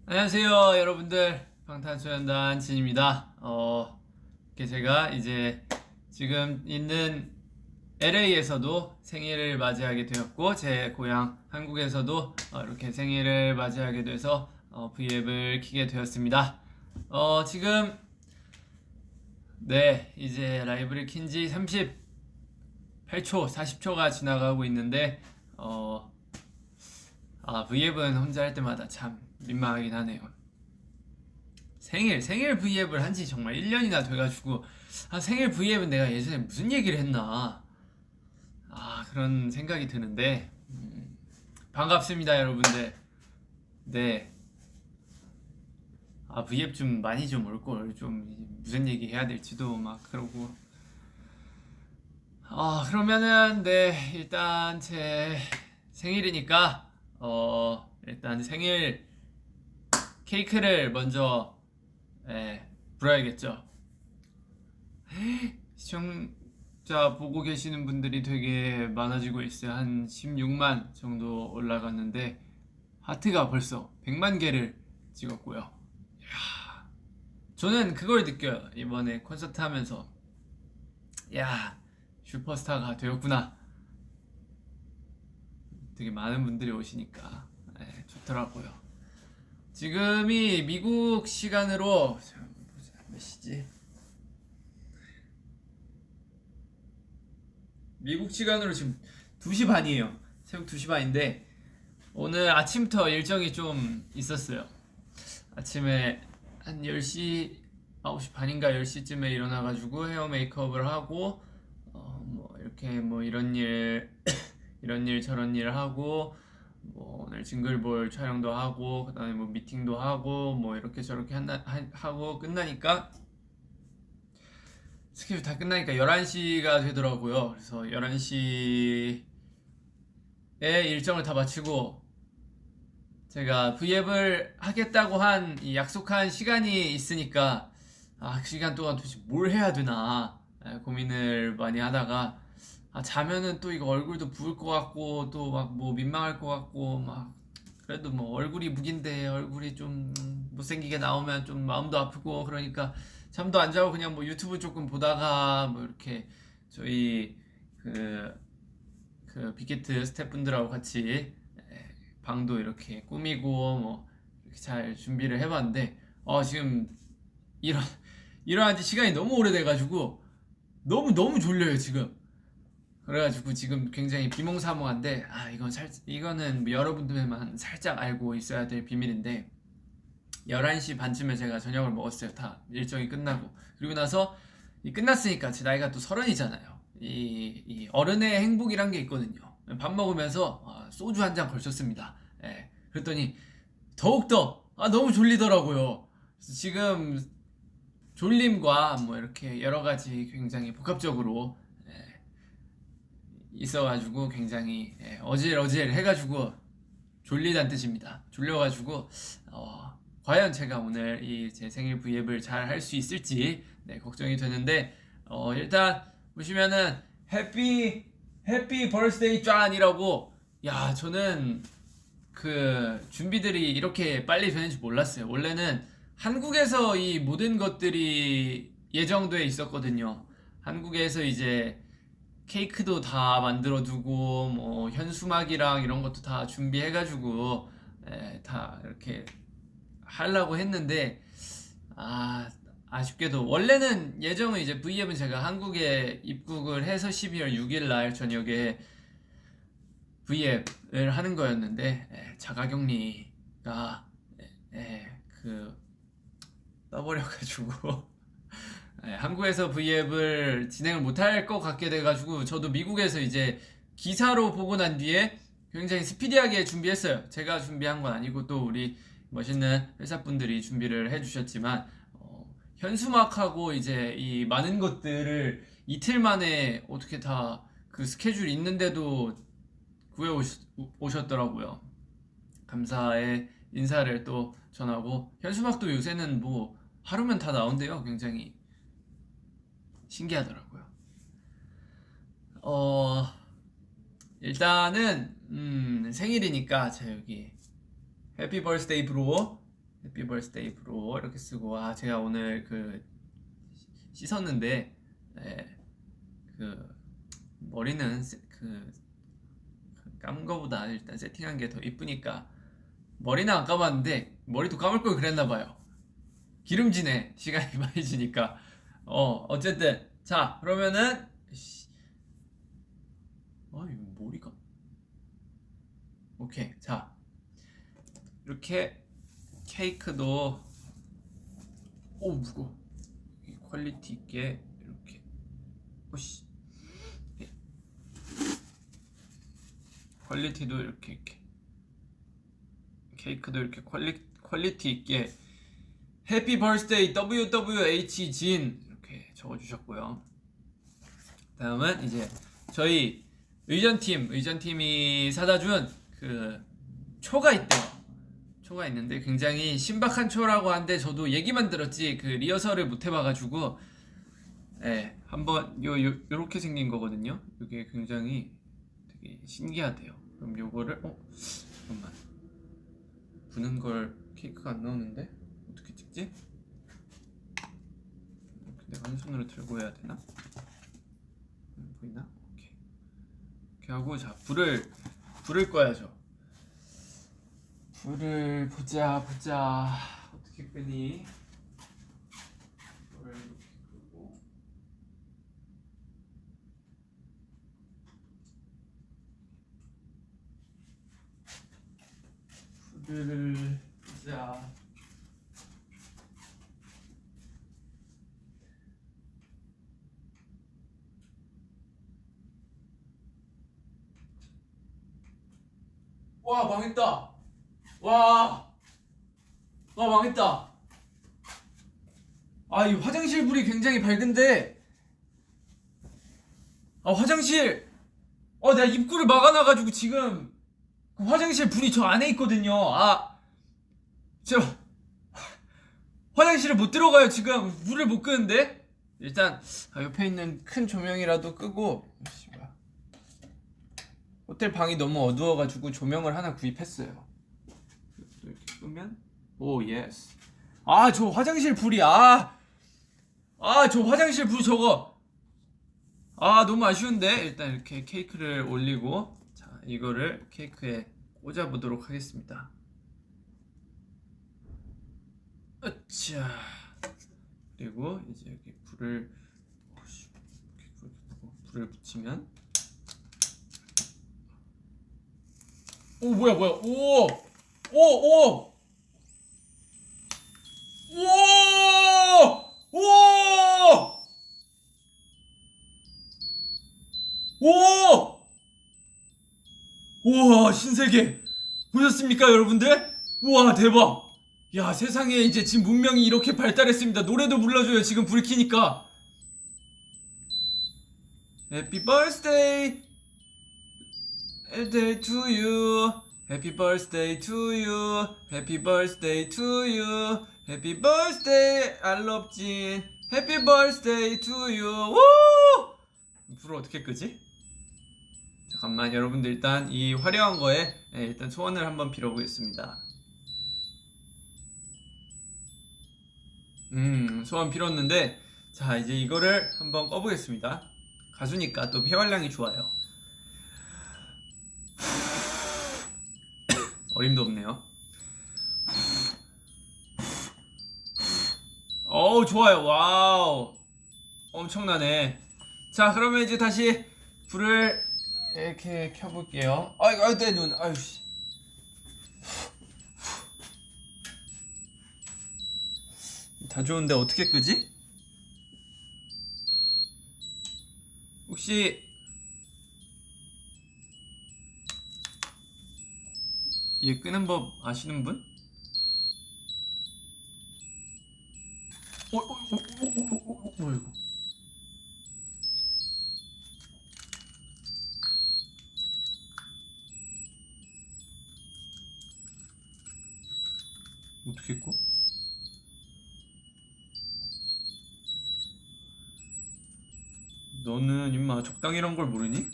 안녕하세요, 여러분들. 방탄소년단 진입니다. 이렇게 제가 이제 지금 있는 LA에서도 생일을 맞이하게 되었고, 제 고향 한국에서도 이렇게 생일을 맞이하게 돼서 V앱을 키게 되었습니다. 지금 네, 이제 라이브를 킨 지 38초, 40초가 지나가고 있는데, V앱은 혼자 할 때마다 참 민망하긴 하네요. 생일 V앱을 한 지 정말 1년이나 돼가지고, 생일 V앱은 내가 예전에 무슨 얘기를 했나, 그런 생각이 드는데, 반갑습니다, 여러분들. 네. V앱 좀 많이 좀 올걸, 좀, 무슨 얘기 해야 될지도 막 그러고. 그러면은, 네, 일단 제 생일이니까, 일단 생일 케이크를 먼저 불어야겠죠. 시청자 보고 계시는 분들이 되게 많아지고 있어요. 한 16만 정도 올라갔는데 하트가 벌써 100만 개를 찍었고요. 저는 그걸 느껴요. 이번에 콘서트 하면서 야, 슈퍼스타가 되었구나. 되게 많은 분들이 오시니까 좋더라고요. 지금이 미국 시간으로 몇 시지? 미국 시간으로 지금 2시 반이에요. 새벽 2시 반인데 오늘 아침부터 일정이 좀 있었어요. 아침에 한 10시, 9시 반인가 10시쯤에 일어나가지고 헤어 메이크업을 하고 뭐 이렇게 뭐 이런 일 이런 일 저런 일 하고 뭐 오늘 징글볼 촬영도 하고 그다음에 뭐 미팅도 하고 뭐 이렇게 저렇게 하고 끝나니까 스케줄 다 끝나니까 11시가 되더라고요. 그래서 11시에 일정을 다 마치고 제가 V앱을 하겠다고 한 이 약속한 시간이 있으니까 그 시간 동안 도대체 뭘 해야 되나 고민을 많이 하다가 자면은 또 이거 얼굴도 부을 것 같고 또 막 뭐 민망할 것 같고 막 그래도 뭐 얼굴이 무긴데 얼굴이 좀 못생기게 나오면 좀 마음도 아프고 그러니까 잠도 안 자고 그냥 뭐 유튜브 조금 보다가 뭐 이렇게 저희 그, 그 빅히트 스태프분들하고 같이 방도 이렇게 꾸미고 뭐 이렇게 잘 준비를 해봤는데 지금 일어 일어난 지 시간이 너무 오래돼가지고 너무 졸려요 지금. 그래가지고 지금 굉장히 비몽사몽한데 이거는 뭐 여러분들만 살짝 알고 있어야 될 비밀인데 11시 반쯤에 제가 저녁을 먹었어요. 다 일정이 끝나고 그리고 나서 끝났으니까 제 나이가 또 30이잖아요. 이 어른의 행복이란 게 있거든요. 밥 먹으면서 소주 한 잔 걸쳤습니다. 그랬더니 더욱더 너무 졸리더라고요. 그래서 지금 졸림과 뭐 이렇게 여러 가지 굉장히 복합적으로 있어가지고 굉장히 어질어질 해가지고 졸리다는 뜻입니다. 졸려가지고 과연 제가 오늘 이 제 생일 V앱을 잘 할 수 있을지 걱정이 되는데 일단 보시면은 해피 벌스데이 짠이라고 저는 그 준비들이 이렇게 빨리 되는지 몰랐어요. 원래는 한국에서 이 모든 것들이 예정돼 있었거든요. 한국에서 이제 케이크도 다 만들어두고 뭐 현수막이랑 이런 것도 다 준비해가지고 다 이렇게 하려고 했는데 아쉽게도 원래는 예정은 이제 V앱은 제가 한국에 입국을 해서 12월 6일 날 저녁에 V앱을 하는 거였는데 자가격리가 그 떠버려가지고 한국에서 V앱을 진행을 못할 것 같게 돼가지고 저도 미국에서 이제 기사로 보고 난 뒤에 굉장히 스피디하게 준비했어요. 제가 준비한 건 아니고 또 우리 멋있는 회사분들이 준비를 해주셨지만 현수막하고 이제 이 많은 것들을 이틀 만에 어떻게 다 그 스케줄 있는데도 구해 오셨더라고요. 감사의 인사를 또 전하고 현수막도 요새는 뭐 하루면 다 나온대요. 굉장히 신기하더라고요. 어, 일단은, 생일이니까, 자, 여기, 해피 벌스데이 브로, 해피 버스데이 브로 이렇게 쓰고, 아 제가 오늘 그 씻었는데 그 머리는 그 감은 거보다 일단 세팅한 게 더 이쁘니까 머리는 안 감았는데 머리도 감을 걸 그랬나봐요. 기름지네. 시간이 많이 지니까. 어쨌든 자 그러면은 이거 머리가 오케이. 자 이렇게 케이크도 무거워. 퀄리티 있게 이렇게 오씨 퀄리티도 이렇게 케이크도 이렇게 퀄리티 있게 해피 버스데이 WWH 진 이렇게 적어주셨고요. 다음은 이제 저희 의전팀이 사다 준 그 초가 있대요. 초가 있는데 굉장히 신박한 초라고 하는데 저도 얘기만 들었지 그 리허설을 못 해봐가지고 한번 요렇게 생긴 거거든요. 이게 굉장히 되게 신기하대요. 그럼 요거를 잠깐만 부는 걸 케이크가 안 나오는데 어떻게 찍지? 내가 한 손으로 들고 해야 되나? 보이나? 오케이. 이렇게 하고 자 불을 꺼야죠. 불을 보자 어떻게 끄니? 불을 이렇게 끄고 불을 보자. 와 망했다. 와 망했다. 이 화장실 불이 굉장히 밝은데 화장실 내가 입구를 막아놔가지고 지금 그 화장실 불이 저 안에 있거든요. 저 화장실을 못 들어가요. 지금 불을 못 끄는데 일단 옆에 있는 큰 조명이라도 끄고 호텔 방이 너무 어두워가지고 조명을 하나 구입했어요. 이렇게 끄면 오 예스. 저 화장실 불이 저 화장실 불 저거 너무 아쉬운데 일단 이렇게 케이크를 올리고 자 이거를 케이크에 꽂아 보도록 하겠습니다. 으쌰. 그리고 이제 여기 불을 붙이면 뭐야 우와 신세계 보셨습니까 여러분들? 우와 대박. 야 세상에 이제 지금 문명이 이렇게 발달했습니다. 노래도 불러줘요 지금 불 켜니까. Happy birthday to you. Happy birthday to you. Happy birthday to you. Happy birthday I love 진. Happy birthday to you. 우! 불을 어떻게 끄지? 잠깐만 여러분들 일단 이 화려한 거에 일단 소원을 한번 빌어보겠습니다. 소원 빌었는데 자 이제 이거를 한번 꺼보겠습니다. 가수니까 또 폐활량이 좋아요. 어림도 없네요. 좋아요. 와우 엄청나네. 자 그러면 이제 다시 불을 이렇게 켜볼게요. 내 눈. 아유씨. 다 좋은데 어떻게 끄지? 혹시 얘 끄는 법 아시는 분? 뭐야 이거? 어떻게 꺼? 너는 임마 적당이란 걸 모르니?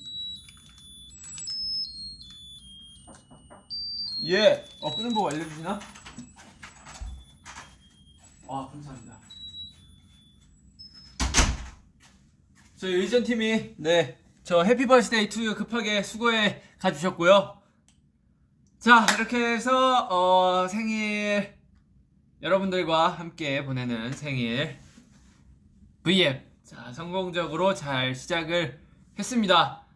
끄는 법 알려주시나? 감사합니다. 저희 의전팀이 저 해피 버스데이 투유 급하게 수고해 가주셨고요. 자, 이렇게 해서 생일 여러분들과 함께 보내는 생일 V앱 자, 성공적으로 잘 시작을 했습니다.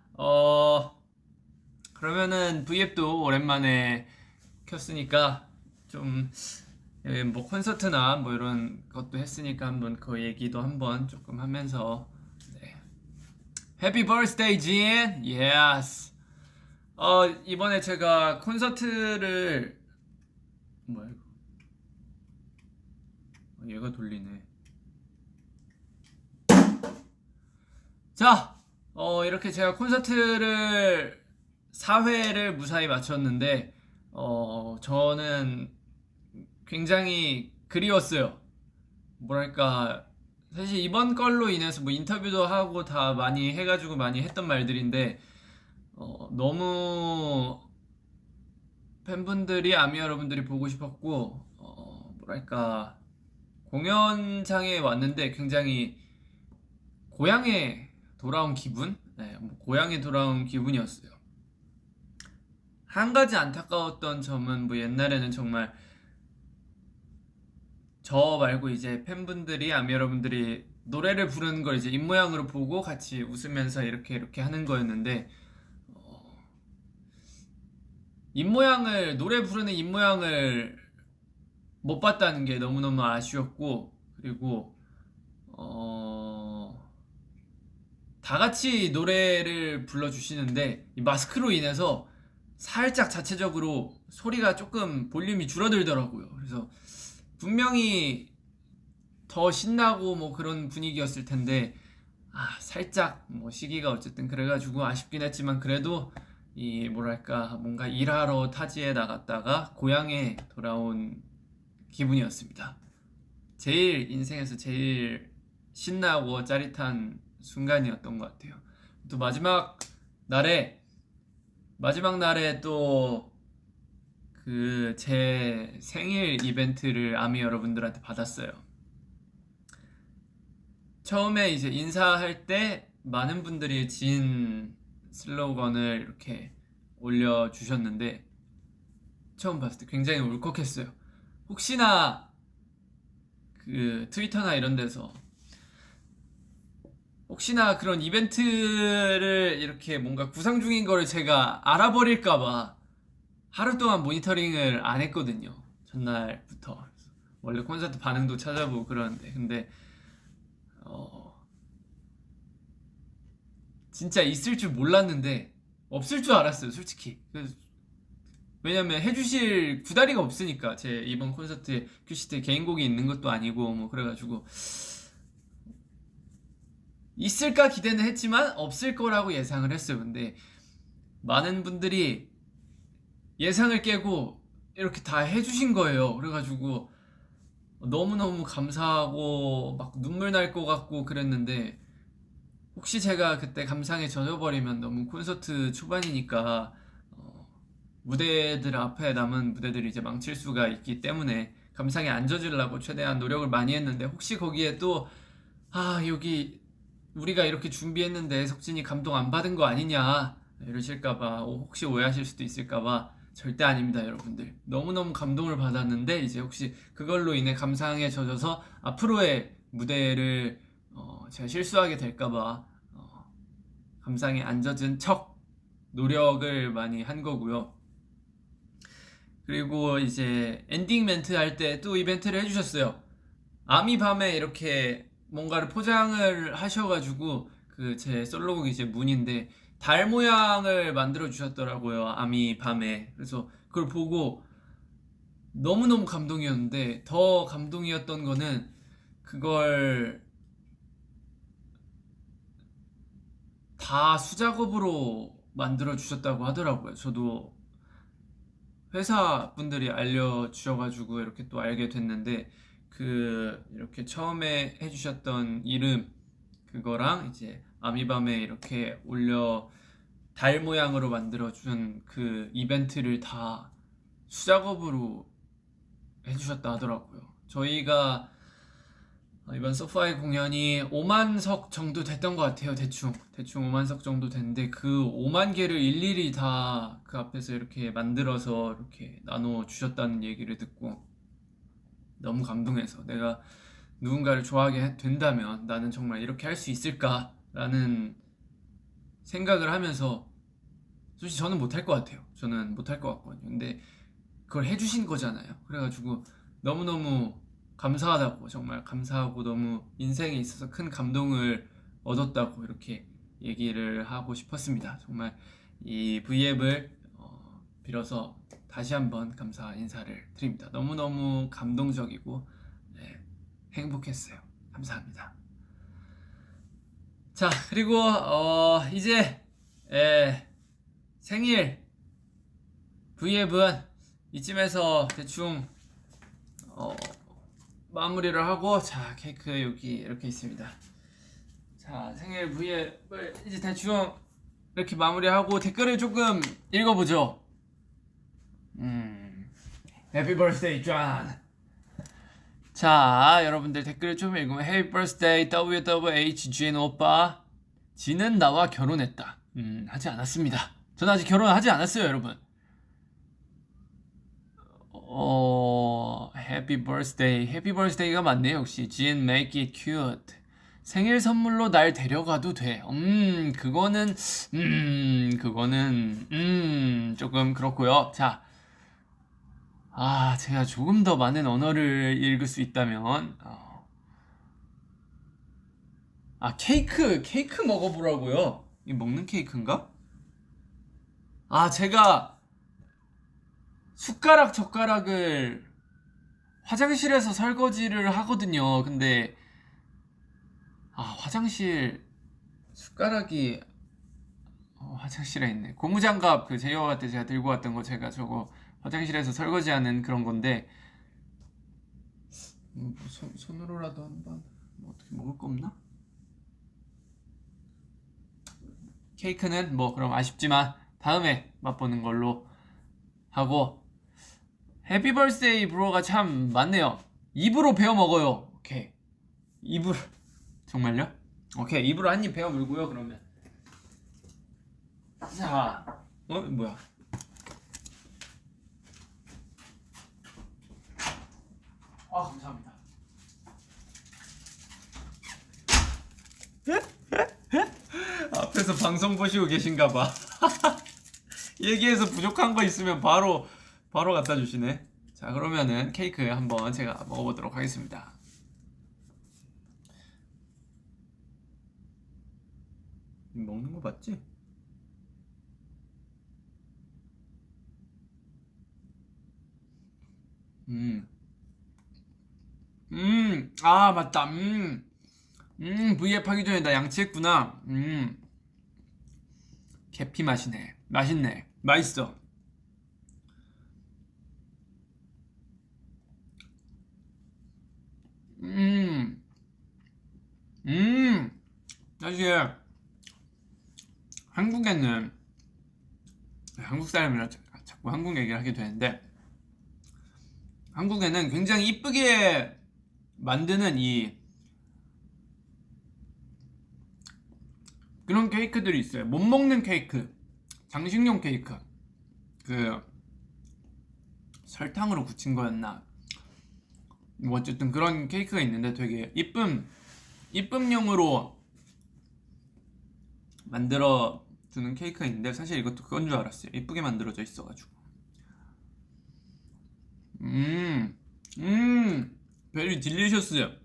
그러면은 V앱도 오랜만에 켰으니까 좀 뭐 콘서트나 뭐 이런 것도 했으니까 한번 그 얘기도 한번 조금 하면서 해피 버스데이 진! 예스! 이번에 제가 콘서트를 뭐야 이거 얘가 돌리네. 자, 이렇게 제가 콘서트를 4회를 무사히 마쳤는데 저는 굉장히 그리웠어요. 뭐랄까 사실 이번 걸로 인해서 뭐 인터뷰도 하고 다 많이 해가지고 많이 했던 말들인데 너무 팬분들이 아미 여러분들이 보고 싶었고 뭐랄까 공연장에 왔는데 굉장히 고향에 돌아온 기분? 뭐 고향에 돌아온 기분이었어요. 한 가지 안타까웠던 점은 뭐 옛날에는 정말 저 말고 이제 팬분들이 아미 여러분들이 노래를 부르는 걸 이제 입모양으로 보고 같이 웃으면서 이렇게 하는 거였는데 입모양을 노래 부르는 입모양을 못 봤다는 게 너무너무 아쉬웠고 그리고 다 같이 노래를 불러주시는데 이 마스크로 인해서 살짝 자체적으로 소리가 조금 볼륨이 줄어들더라고요. 그래서 분명히 더 신나고 뭐 그런 분위기였을 텐데 살짝 뭐 시기가 어쨌든 그래가지고 아쉽긴 했지만 그래도 이 뭐랄까 뭔가 일하러 타지에 나갔다가 고향에 돌아온 기분이었습니다. 제일 인생에서 제일 신나고 짜릿한 순간이었던 것 같아요. 또 마지막 날에 또 그 제 생일 이벤트를 아미 여러분들한테 받았어요. 처음에 이제 인사할 때 많은 분들이 진 슬로건을 이렇게 올려주셨는데 처음 봤을 때 굉장히 울컥했어요. 혹시나 그 트위터나 이런 데서 혹시나 그런 이벤트를 이렇게 뭔가 구상 중인 거를 제가 알아버릴까봐 하루 동안 모니터링을 안 했거든요. 전날부터. 원래 콘서트 반응도 찾아보고 그러는데 근데 진짜 있을 줄 몰랐는데 없을 줄 알았어요, 솔직히. 왜냐면 해주실 구다리가 없으니까 제 이번 콘서트에 큐시트 개인곡이 있는 것도 아니고 뭐 그래가지고 있을까 기대는 했지만 없을 거라고 예상을 했어요. 근데 많은 분들이 예상을 깨고 이렇게 다 해주신 거예요. 그래가지고 너무너무 감사하고 막 눈물 날 것 같고 그랬는데 혹시 제가 그때 감상에 젖어버리면 너무 콘서트 초반이니까 무대들 앞에 남은 무대들이 이제 망칠 수가 있기 때문에 감상에 안 젖으려고 최대한 노력을 많이 했는데 혹시 거기에 또 여기 우리가 이렇게 준비했는데 석진이 감동 안 받은 거 아니냐 이러실까봐 혹시 오해하실 수도 있을까봐 절대 아닙니다, 여러분들. 너무너무 감동을 받았는데 이제 혹시 그걸로 인해 감상에 젖어서 앞으로의 무대를 제가 실수하게 될까봐 감상에 안 젖은 척 노력을 많이 한 거고요. 그리고 이제 엔딩 멘트 할 때 또 이벤트를 해주셨어요. 아미 밤에 이렇게 뭔가를 포장을 하셔가지고 그 제 솔로곡이 이제 문인데 달 모양을 만들어 주셨더라고요, 아미 밤에. 그래서 그걸 보고 너무너무 감동이었는데 더 감동이었던 거는 그걸 다 수작업으로 만들어 주셨다고 하더라고요. 저도 회사 분들이 알려주셔가지고 이렇게 또 알게 됐는데 그 이렇게 처음에 해주셨던 이름 그거랑 이제 아미밤에 이렇게 올려 달 모양으로 만들어준 그 이벤트를 다 수작업으로 해주셨다 하더라고요. 저희가 이번 소파의 공연이 5만 석 정도 됐던 것 같아요. 대충 5만 석 정도 됐는데 그 5만 개를 일일이 다 그 앞에서 이렇게 만들어서 이렇게 나눠 주셨다는 얘기를 듣고 너무 감동해서 내가 누군가를 좋아하게 된다면 나는 정말 이렇게 할 수 있을까라는 생각을 하면서 솔직히 저는 못할 것 같아요. 저는 못할 것 같거든요. 근데 그걸 해주신 거잖아요. 그래가지고 너무너무 감사하다고, 정말 감사하고 너무 인생에 있어서 큰 감동을 얻었다고 이렇게 얘기를 하고 싶었습니다. 정말 이 V앱을 빌어서 다시 한번 감사 인사를 드립니다. 너무너무 감동적이고 네, 행복했어요. 감사합니다. 자, 그리고 이제 생일 V앱은 이쯤에서 대충 마무리를 하고, 자, 케이크 여기 이렇게 있습니다. 자, 생일 V앱을 이제 대충 이렇게 마무리하고 댓글을 조금 읽어보죠. Happy birthday, John. 자, 여러분들 댓글을 좀 읽으면 Happy birthday, WWHGN 오빠. 지는 나와 결혼했다. 하지 않았습니다. 저는 아직 결혼하지 않았어요, 여러분. Happy birthday. Happy birthday가 맞네요, 역시. Jin, make it cute. 생일 선물로 날 데려가도 돼. 그거는 조금 그렇고요. 자, 제가 조금 더 많은 언어를 읽을 수 있다면, 케이크 먹어보라고요. 이 먹는 케이크인가? 제가 숟가락 젓가락을 화장실에서 설거지를 하거든요. 근데 화장실 숟가락이 화장실에 있네. 고무장갑 그 제이와 때 제가 들고 왔던 거, 제가 저거 화장실에서 설거지하는 그런 건데 손으로라도 한번 어떻게 먹을 거 없나? 케이크는 그럼 아쉽지만 다음에 맛보는 걸로 하고, 해피 벌스데이 브로가 참 많네요. 입으로 베어 먹어요. 오케이, 입으로. 정말요? 오케이, 입으로 한 입 베어 물고요. 그러면 자, 뭐야? 감사합니다. 앞에서 방송 보시고 계신가봐. 얘기해서 부족한 거 있으면 바로 갖다 주시네. 자, 그러면은 케이크 한번 제가 먹어보도록 하겠습니다. 먹는 거 맞지? 맞다. V앱 하기 전에 나 양치했구나. 계피 맛이네. 맛있네. 맛있어. 사실 한국에는, 한국 사람이라 자꾸 한국 얘기를 하게 되는데, 한국에는 굉장히 이쁘게 만드는 그런 케이크들이 있어요. 못 먹는 케이크, 장식용 케이크, 그 설탕으로 굳힌 거였나, 어쨌든 그런 케이크가 있는데 되게 이쁨용으로 만들어 주는 케이크가 있는데, 사실 이것도 그건 줄 알았어요. 이쁘게 만들어져 있어가지고. 베리 딜리셔스요.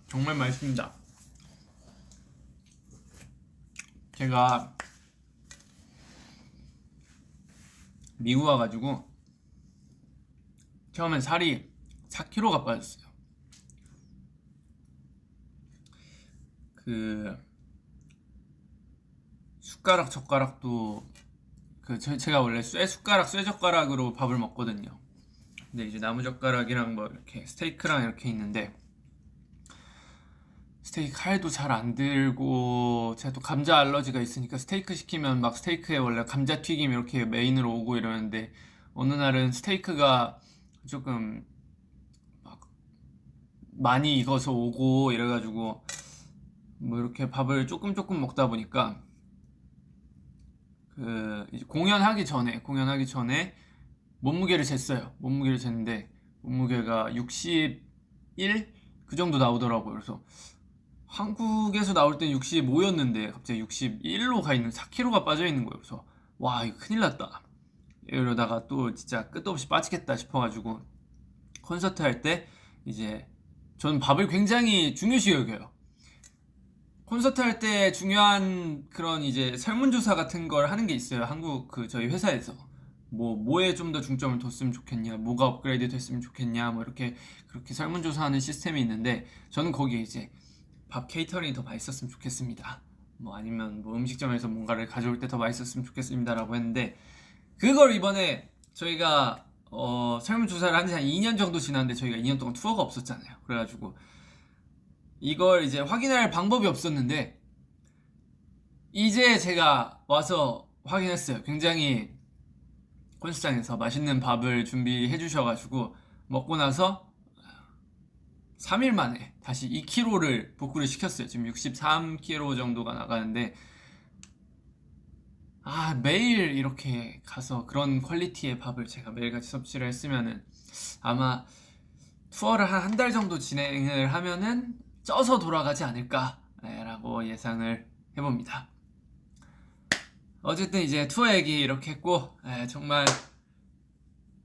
정말 맛있습니다. 제가 미국 와가지고 처음엔 살이 4kg가 빠졌어요. 그 숟가락 젓가락도 제가 원래 쇠젓가락으로 밥을 먹거든요. 근데 이제 나무젓가락이랑 이렇게 스테이크랑 이렇게 있는데, 스테이크 칼도 잘 안 들고 제가 또 감자 알러지가 있으니까 스테이크 시키면 막 스테이크에 원래 감자튀김 이렇게 메인으로 오고 이러는데 어느 날은 스테이크가 조금 막 많이 익어서 오고 이래가지고 뭐 이렇게 밥을 조금 먹다 보니까 그 이제 공연하기 전에 몸무게를 쟀어요. 몸무게를 쟀는데 몸무게가 61 그 정도 나오더라고요. 그래서 한국에서 나올 땐 65였는데 갑자기 61로 가 있는 4kg가 빠져 있는 거예요. 그래서 와 이거 큰일 났다. 이러다가 또 진짜 끝도 없이 빠지겠다 싶어가지고 콘서트 할 때 이제 저는 밥을 굉장히 중요시 여겨요. 콘서트 할 때 중요한 그런 이제 설문조사 같은 걸 하는 게 있어요. 한국 그 저희 회사에서 뭐에 좀 더 중점을 뒀으면 좋겠냐, 뭐가 업그레이드 됐으면 좋겠냐, 뭐 이렇게 그렇게 설문조사하는 시스템이 있는데 저는 거기에 이제 밥 케이터링이 더 맛있었으면 좋겠습니다. 뭐 아니면 뭐 음식점에서 뭔가를 가져올 때 더 맛있었으면 좋겠습니다라고 했는데 그걸 이번에 저희가 설문조사를 한 지 한 2년 정도 지났는데 저희가 2년 동안 투어가 없었잖아요. 그래가지고 이걸 이제 확인할 방법이 없었는데 이제 제가 와서 확인했어요. 굉장히 콘서트장에서 맛있는 밥을 준비해 주셔가지고 먹고 나서 3일 만에 다시 2kg를 복구를 시켰어요. 지금 63kg 정도가 나가는데 매일 이렇게 가서 그런 퀄리티의 밥을 제가 매일같이 섭취를 했으면은 아마 투어를 한 달 정도 진행을 하면은 쪄서 돌아가지 않을까라고 예상을 해봅니다. 어쨌든 이제 투어 얘기 이렇게 했고 정말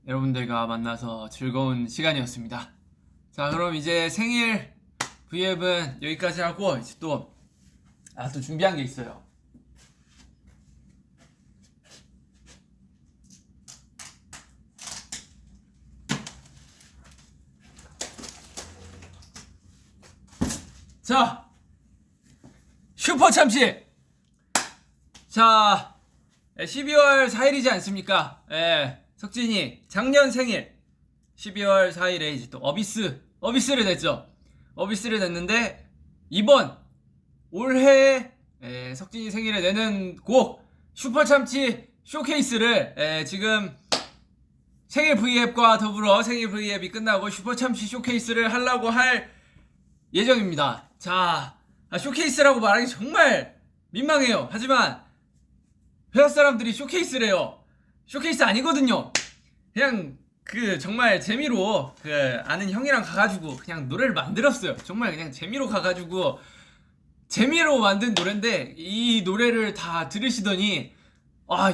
여러분들과 만나서 즐거운 시간이었습니다. 자 그럼 이제 생일 V앱은 여기까지 하고 이제 또 준비한 게 있어요. 자 슈퍼 참치. 자 12월 4일이지 않습니까? 석진이 작년 생일 12월 4일에 이제 또 어비스를 냈죠. 어비스를 냈는데 이번 올해 석진이 생일에 내는 곡 슈퍼참치 쇼케이스를 지금 생일 V앱과 더불어 생일 V앱이 끝나고 슈퍼참치 쇼케이스를 하려고 할 예정입니다. 자 쇼케이스라고 말하기 정말 민망해요. 하지만 회사 사람들이 쇼케이스래요. 쇼케이스 아니거든요. 그냥 정말 재미로 아는 형이랑 가가지고 그냥 노래를 만들었어요. 정말 그냥 재미로 가가지고 재미로 만든 노래인데 이 노래를 다 들으시더니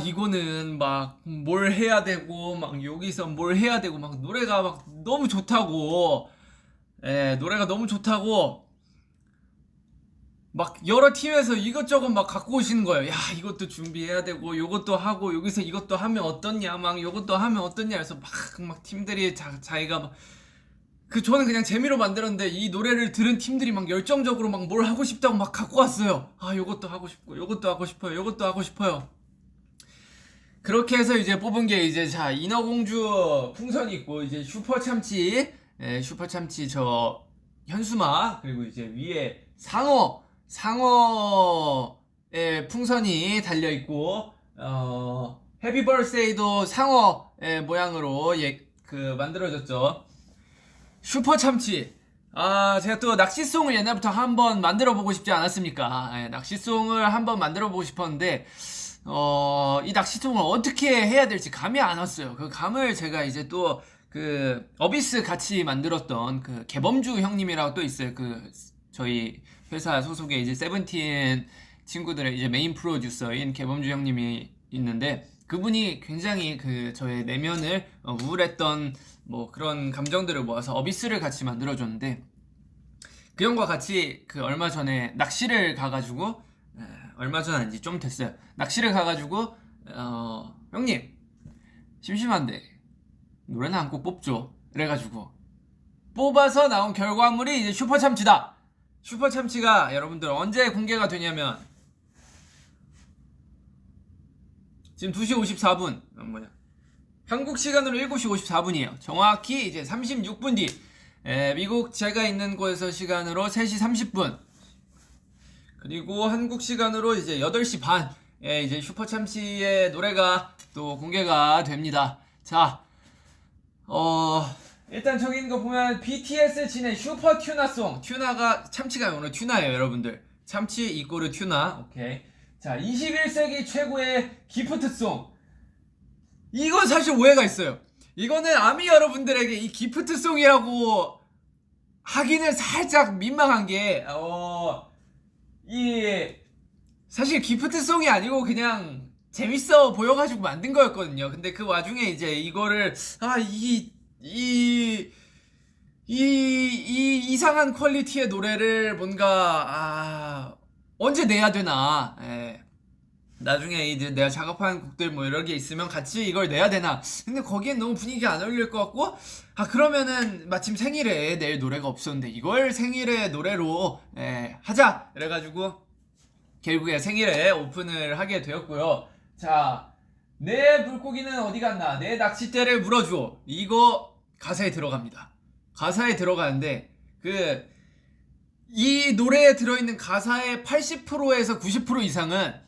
이거는 막 뭘 해야 되고 막 여기서 뭘 해야 되고 막 노래가 막 너무 좋다고 노래가 너무 좋다고 막 여러 팀에서 이것저것 막 갖고 오시는 거예요. 야 이것도 준비해야 되고 요것도 하고 여기서 이것도 하면 어떻냐 막 요것도 하면 어떻냐 해서 막 팀들이 자기가 막 저는 그냥 재미로 만들었는데 이 노래를 들은 팀들이 막 열정적으로 막 뭘 하고 싶다고 막 갖고 왔어요. 요것도 하고 싶고 요것도 하고 싶어요. 요것도 하고 싶어요. 그렇게 해서 이제 뽑은 게 이제 인어공주 풍선이 있고 이제 슈퍼참치 저 현수막 그리고 이제 위에 상어의 풍선이 달려있고 해피 버스데이도 상어의 모양으로 만들어졌죠. 슈퍼참치 제가 또 낚시송을 옛날부터 한번 만들어보고 싶지 않았습니까? 낚시송을 한번 만들어보고 싶었는데 이 낚시송을 어떻게 해야 될지 감이 안 왔어요. 그 감을 제가 이제 또 어비스 같이 만들었던 개범주 형님이라고 또 있어요. 저희 회사 소속의 이제 세븐틴 친구들의 이제 메인 프로듀서인 개범주 형님이 있는데 그분이 굉장히 저의 내면을 우울했던 뭐 그런 감정들을 모아서 어비스를 같이 만들어줬는데 그 형과 같이 얼마 전에 낚시를 가가지고 얼마 전 아닌지 좀 됐어요. 낚시를 가가지고 형님 심심한데 노래는 한 곡 뽑죠. 그래가지고 뽑아서 나온 결과물이 이제 슈퍼참치다. 슈퍼참치가 여러분들 언제 공개가 되냐면 지금 2시 54분 한국 시간으로 7시 54분이에요. 정확히 이제 36분 뒤 미국 제가 있는 곳에서 시간으로 3시 30분 그리고 한국 시간으로 이제 8시 반에 이제 슈퍼참치의 노래가 또 공개가 됩니다. 자, 일단 저기 있는 거 보면 BTS 진의 슈퍼 튜나송. 튜나가 참치가 오늘 튜나예요, 여러분들. 참치 이꼬르 튜나. 오케이. 자, 21세기 최고의 기프트송. 이건 사실 오해가 있어요. 이거는 아미 여러분들에게 이 기프트송이라고 하기는 살짝 민망한 게, 사실 기프트송이 아니고 그냥 재밌어 보여가지고 만든 거였거든요. 근데 그 와중에 이제 이거를, 이상한 퀄리티의 노래를 뭔가, 언제 내야 되나. 예. 나중에 이제 내가 작업한 곡들 뭐 여러 개 있으면 같이 이걸 내야 되나. 근데 거기엔 너무 분위기가 안 어울릴 것 같고, 그러면은 마침 생일에 낼 노래가 없었는데 이걸 생일에 노래로 하자. 그래가지고 결국에 생일에 오픈을 하게 되었고요. 자, 내 물고기는 어디 갔나? 내 낚싯대를 물어줘. 이거 가사에 들어갑니다. 가사에 들어가는데 이 노래에 들어있는 가사의 80%에서 90% 이상은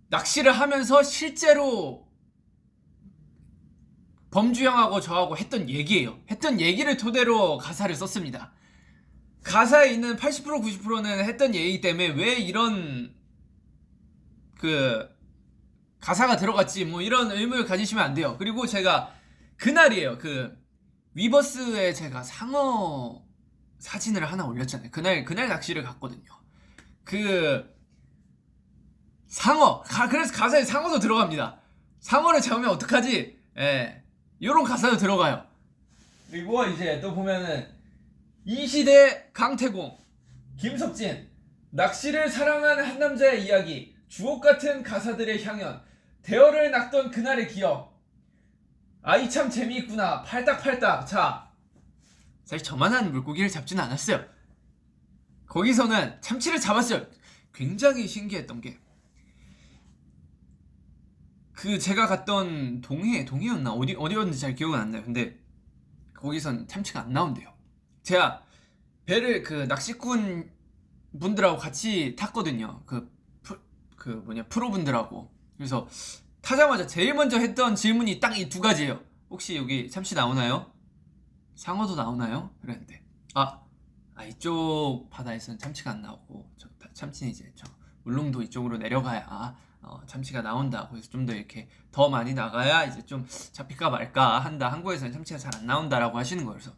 낚시를 하면서 실제로 범주형하고 저하고 했던 얘기예요. 했던 얘기를 토대로 가사를 썼습니다. 가사에 있는 80% 90%는 했던 얘기 때문에 왜 이런 가사가 들어갔지 뭐 이런 의문을 가지시면 안 돼요. 그리고 제가 그날이에요. 위버스에 제가 상어 사진을 하나 올렸잖아요. 그날 낚시를 갔거든요. 상어. 그래서 가사에 상어도 들어갑니다. 상어를 잡으면 어떡하지? 요런 가사도 들어가요. 그리고 이제 또 보면은 이 시대 강태공, 김석진, 낚시를 사랑한 한 남자의 이야기, 주옥같은 가사들의 향연, 대어를 낚던 그날의 기억. 이 참 재미있구나. 팔딱팔딱. 자, 사실 저만한 물고기를 잡지는 않았어요. 거기서는 참치를 잡았어요. 굉장히 신기했던 게 제가 갔던 동해였나 어디였는지 잘 기억은 안 나요. 근데 거기선 참치가 안 나온대요. 제가 배를 낚시꾼 분들하고 같이 탔거든요. 프로분들하고. 그래서 타자마자 제일 먼저 했던 질문이 딱 이 두 가지예요. 혹시 여기 참치 나오나요? 상어도 나오나요? 그랬는데 이쪽 바다에서는 참치가 안 나오고 참치는 이제 저 울릉도 이쪽으로 내려가야 참치가 나온다. 그래서 좀 더 이렇게 더 많이 나가야 이제 좀 잡힐까 말까 한다. 한국에서는 참치가 잘 안 나온다라고 하시는 거예요. 그래서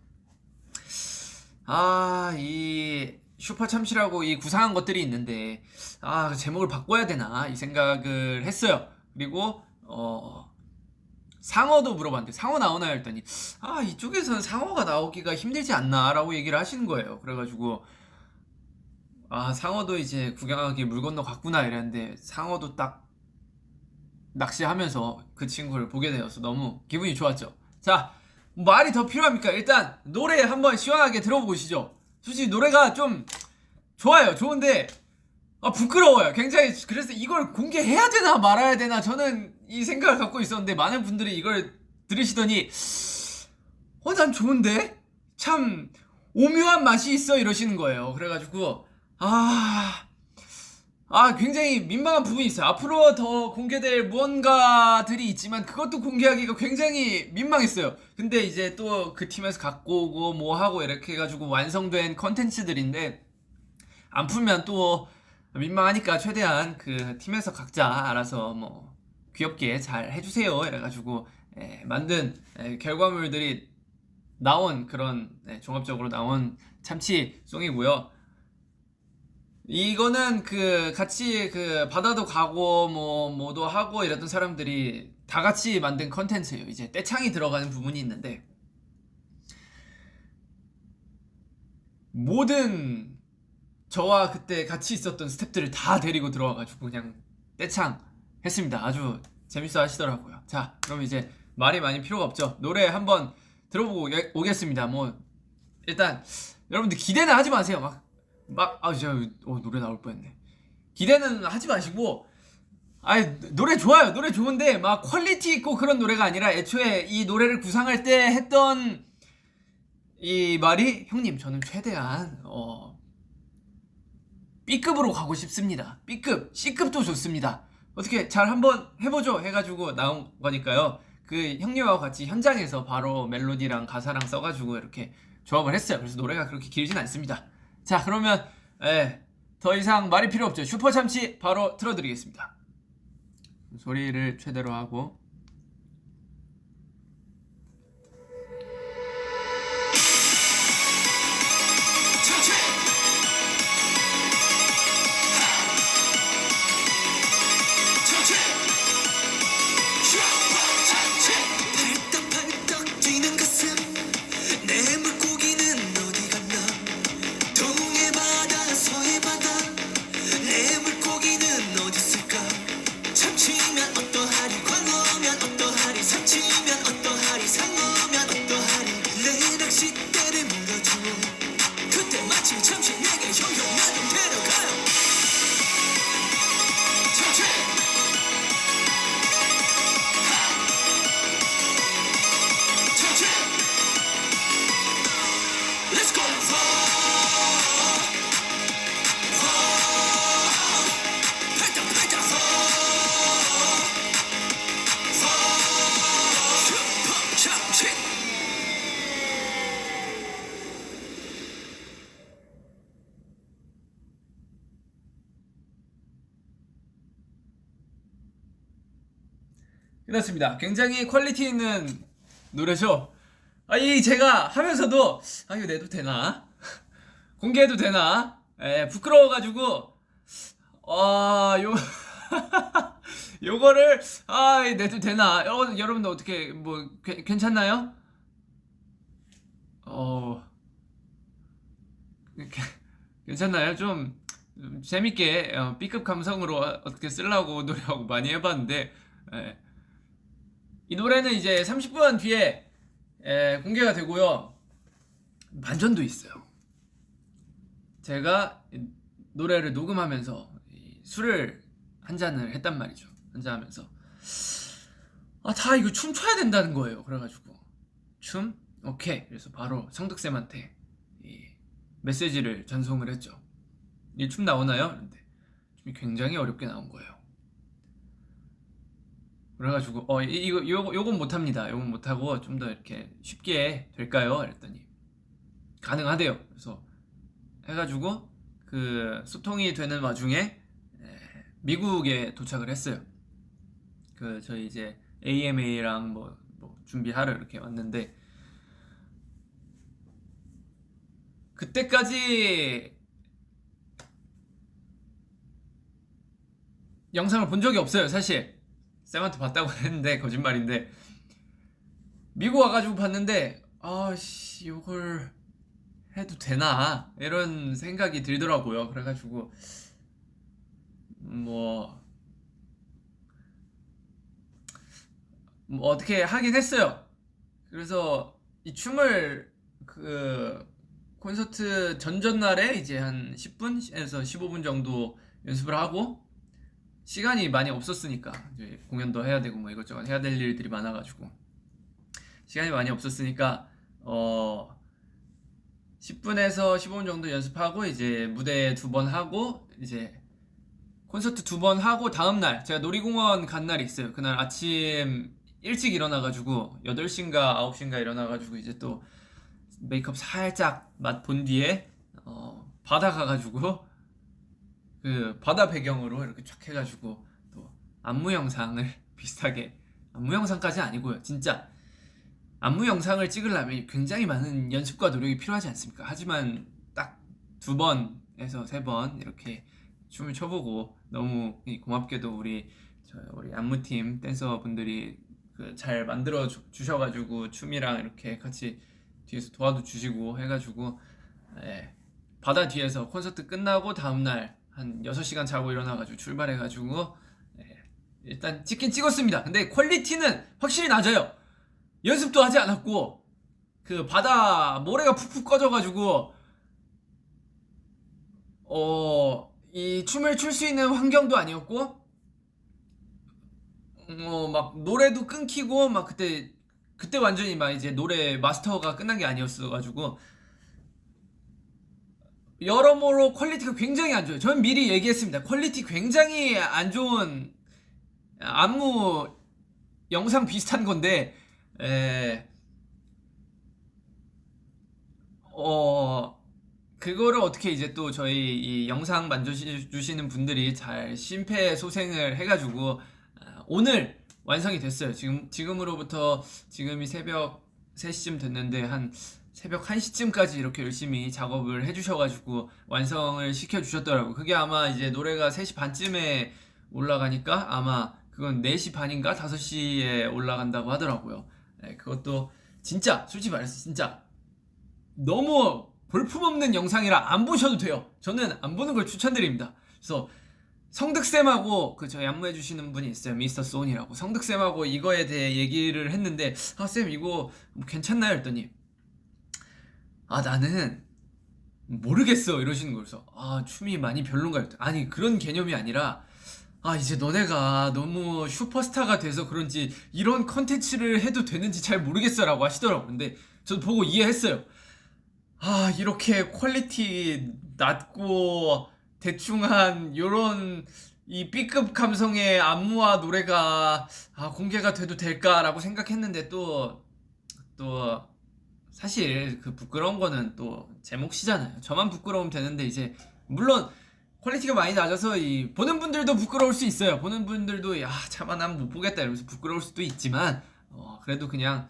이 슈퍼 참치라고 이 구상한 것들이 있는데 그 제목을 바꿔야 되나 이 생각을 했어요. 그리고 상어도 물어봤는데 상어 나오나요? 했더니 이쪽에서는 상어가 나오기가 힘들지 않나 라고 얘기를 하시는 거예요. 그래가지고 상어도 이제 구경하기 물 건너 갔구나 이랬는데 상어도 딱 낚시하면서 그 친구를 보게 되어서 너무 기분이 좋았죠. 자, 말이 더 필요합니까? 일단 노래 한번 시원하게 들어보시죠. 솔직히 노래가 좀 좋아요. 좋은데 부끄러워요. 굉장히. 그래서 이걸 공개해야 되나 말아야 되나 저는 이 생각을 갖고 있었는데 많은 분들이 이걸 들으시더니 난 좋은데? 참 오묘한 맛이 있어 이러시는 거예요. 그래가지고 굉장히 민망한 부분이 있어요. 앞으로 더 공개될 무언가들이 있지만 그것도 공개하기가 굉장히 민망했어요. 근데 이제 또 그 팀에서 갖고 오고 뭐 하고 이렇게 해가지고 완성된 컨텐츠들인데 안 풀면 또 민망하니까 최대한 그 팀에서 각자 알아서 뭐 귀엽게 잘 해주세요 이래가지고 만든 결과물들이 나온 그런 종합적으로 나온 참치송이고요. 이거는 같이 바다도 가고 뭐도 하고 이랬던 사람들이 다 같이 만든 컨텐츠예요. 이제 떼창이 들어가는 부분이 있는데 모든 저와 그때 같이 있었던 스태프들을 다 데리고 들어와가지고 그냥 떼창 했습니다. 아주 재밌어 하시더라고요. 자, 그럼 이제 말이 많이 필요가 없죠. 노래 한번 들어보고 오겠습니다. 일단 여러분들 기대는 하지 마세요. 진짜 노래 나올 뻔했네. 기대는 하지 마시고 노래 좋아요. 노래 좋은데 막 퀄리티 있고 그런 노래가 아니라 애초에 이 노래를 구상할 때 했던 이 말이 형님 저는 최대한 B급으로 가고 싶습니다. B급, C급도 좋습니다. 어떻게 잘 한번 해보죠 해가지고 나온 거니까요. 그 형님하고 같이 현장에서 바로 멜로디랑 가사랑 써가지고 이렇게 조합을 했어요. 그래서 노래가 그렇게 길진 않습니다. 자, 그러면 더 이상 말이 필요 없죠. 슈퍼참치 바로 틀어드리겠습니다. 소리를 최대로 하고. 끝났습니다. 굉장히 퀄리티 있는 노래죠. 이 제가 하면서도 이거 내도 되나? 공개해도 되나? 부끄러워가지고 요 요거를 내도 되나? 여러분들 어떻게 뭐 괜찮나요? 괜찮나요? 좀 재밌게 B급 감성으로 어떻게 쓰려고 노력하고 많이 해봤는데 이 노래는 이제 30분 뒤에 공개가 되고요. 반전도 있어요. 제가 노래를 녹음하면서 술을 한 잔을 했단 말이죠. 한 잔 하면서 다 이거 춤춰야 된다는 거예요. 그래가지고 춤? 오케이. 그래서 바로 성득쌤한테 이 메시지를 전송을 했죠. 이 춤 나오나요? 근데 춤이 굉장히 어렵게 나온 거예요. 그래가지고 요건 못합니다. 요건 못하고 좀 더 이렇게 쉽게 될까요? 그랬더니 가능하대요. 그래서 해가지고 그 소통이 되는 와중에 미국에 도착을 했어요. 그 저희 이제 AMA랑 뭐 준비하러 이렇게 왔는데 그때까지 영상을 본 적이 없어요. 사실 쌤한테 봤다고 했는데 거짓말인데 미국 와가지고 봤는데 요걸 해도 되나 이런 생각이 들더라고요. 그래가지고 뭐 어떻게 하긴 했어요. 그래서 이 춤을 그 콘서트 전전날에 이제 한 10분에서 15분 정도 연습을 하고 시간이 많이 없었으니까 이제 공연도 해야 되고 뭐 이것저것 해야 될 일들이 많아가지고 시간이 많이 없었으니까 10분에서 15분 정도 연습하고 이제 무대 2번 하고 이제 콘서트 2번 하고 다음날 제가 놀이공원 간 날이 있어요. 그날 아침 일찍 일어나가지고 8시인가 9시인가 일어나가지고 이제 또 메이크업 살짝 맛 본 뒤에 바다 가가지고 그 바다 배경으로 이렇게 쫙 해가지고 또 안무 영상을 비슷하게 안무 영상까지 아니고요. 진짜 안무 영상을 찍으려면 굉장히 많은 연습과 노력이 필요하지 않습니까? 하지만 딱 2번에서 3번 이렇게 춤을 춰보고 너무 고맙게도 우리 안무팀 댄서분들이 잘 만들어 주셔가지고 춤이랑 이렇게 같이 뒤에서 도와도 주시고 해가지고 바다 뒤에서 콘서트 끝나고 다음날 한 6시간 자고 일어나가지고 출발해가지고 일단 찍긴 찍었습니다. 근데 퀄리티는 확실히 낮아요. 연습도 하지 않았고 그 바다 모래가 푹푹 꺼져가지고 이 춤을 출 수 있는 환경도 아니었고 막 노래도 끊기고 막 그때 완전히 막 이제 노래 마스터가 끝난 게 아니었어가지고 여러모로 퀄리티가 굉장히 안 좋아요. 저는 미리 얘기했습니다. 퀄리티 굉장히 안 좋은 안무 영상 비슷한 건데, 그거를 어떻게 이제 또 저희 이 영상 만져주시는 분들이 잘 심폐소생을 해가지고 오늘 완성이 됐어요. 지금으로부터 지금이 새벽 3시쯤 됐는데 한 새벽 1시쯤까지 이렇게 열심히 작업을 해주셔가지고 완성을 시켜주셨더라고요. 그게 아마 이제 노래가 3시 반쯤에 올라가니까 아마 그건 4시 반인가 5시에 올라간다고 하더라고요. 그것도 진짜 솔직히 말해서 진짜 너무 볼품없는 영상이라 안 보셔도 돼요. 저는 안 보는 걸 추천드립니다. 그래서 성득쌤하고 그 저희 안무해주시는 분이 있어요. 미스터 소니라고. 성득쌤하고 이거에 대해 얘기를 했는데, 아, 쌤 이거 뭐 괜찮나요? 했더니, 아, 나는 모르겠어. 이러시는 거예요. 그래서, 아, 춤이 많이 별론가요? 아니, 그런 개념이 아니라, 아, 이제 너네가 너무 슈퍼스타가 돼서 그런지 이런 컨텐츠를 해도 되는지 잘 모르겠어. 라고 하시더라고요. 근데 저도 보고 이해했어요. 아, 이렇게 퀄리티 낮고 대충한 요런 이 B급 감성의 안무와 노래가 공개가 돼도 될까라고 생각했는데 또 사실 그 부끄러운 거는 또 제 몫이잖아요. 저만 부끄러우면 되는데 이제 물론 퀄리티가 많이 낮아서 이 보는 분들도 부끄러울 수 있어요. 보는 분들도 야, 차마 난 못 보겠다 이러면서 부끄러울 수도 있지만 그래도 그냥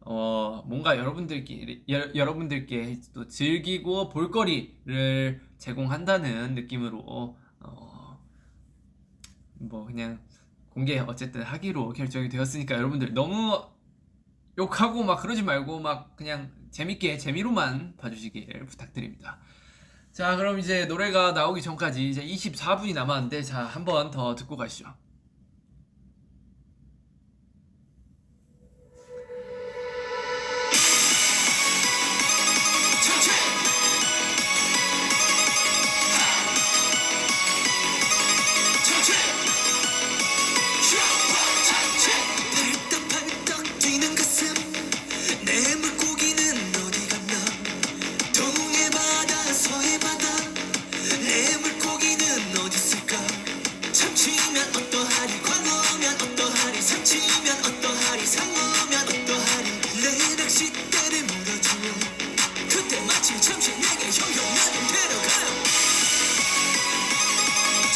뭔가 여러분들께 또 즐기고 볼거리를 제공한다는 느낌으로 뭐 그냥 공개 어쨌든 하기로 결정이 되었으니까 여러분들 너무 욕하고 막 그러지 말고 막 그냥 재밌게 재미로만 봐주시길 부탁드립니다. 자, 그럼 이제 노래가 나오기 전까지 이제 24분이 남았는데 자, 한 번 더 듣고 가시죠.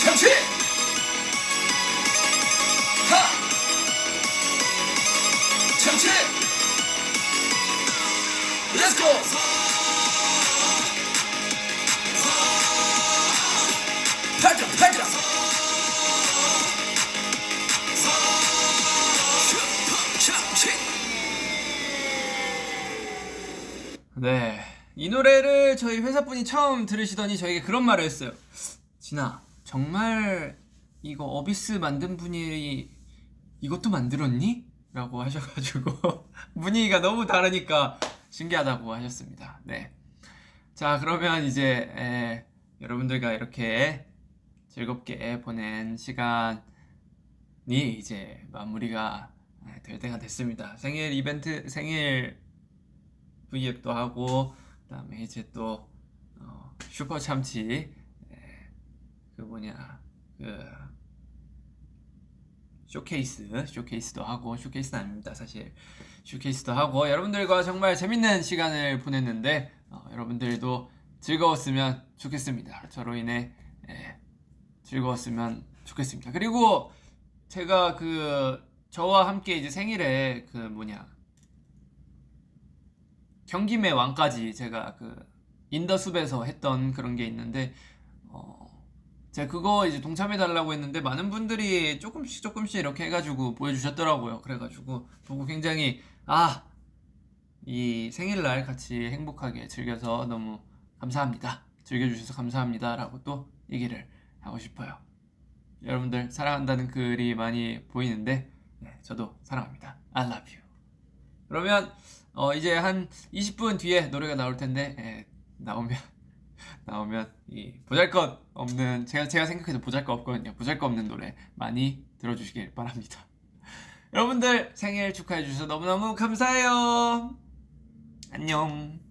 참치! 하! 참치! Let's go! 팔자 팔자! 네, 이 노래를 저희 회사분이 처음 들으시더니 저에게 그런 말을 했어요. 진아, 정말 이거 어비스 만든 분이 이것도 만들었니? 라고 하셔가지고 분위기가 너무 다르니까 신기하다고 하셨습니다. 네. 자, 그러면 이제 여러분들과 이렇게 즐겁게 보낸 시간이 이제 마무리가 될 때가 됐습니다. 생일 이벤트, 생일 V앱도 하고 그다음에 이제 또 슈퍼 참치 그 쇼케이스도 하고, 쇼케이스는 아닙니다 사실. 쇼케이스도 하고 여러분들과 정말 재밌는 시간을 보냈는데 여러분들도 즐거웠으면 좋겠습니다. 저로 인해 즐거웠으면 좋겠습니다. 그리고 제가 저와 함께 이제 생일에 경김의 왕까지 제가 인더숲에서 했던 그런 게 있는데 제가 그거 이제 동참해달라고 했는데 많은 분들이 조금씩 이렇게 해가지고 보여주셨더라고요. 그래가지고 보고 굉장히 이 생일날 같이 행복하게 즐겨서 너무 감사합니다. 즐겨주셔서 감사합니다 라고 또 얘기를 하고 싶어요. 여러분들 사랑한다는 글이 많이 보이는데 저도 사랑합니다. I love you. 그러면 이제 한 20분 뒤에 노래가 나올 텐데 나오면 이 보잘것없는 제가 생각해도 보잘것없거든요. 보잘것없는 노래 많이 들어주시길 바랍니다. 여러분들 생일 축하해 주셔서 너무너무 감사해요. 안녕.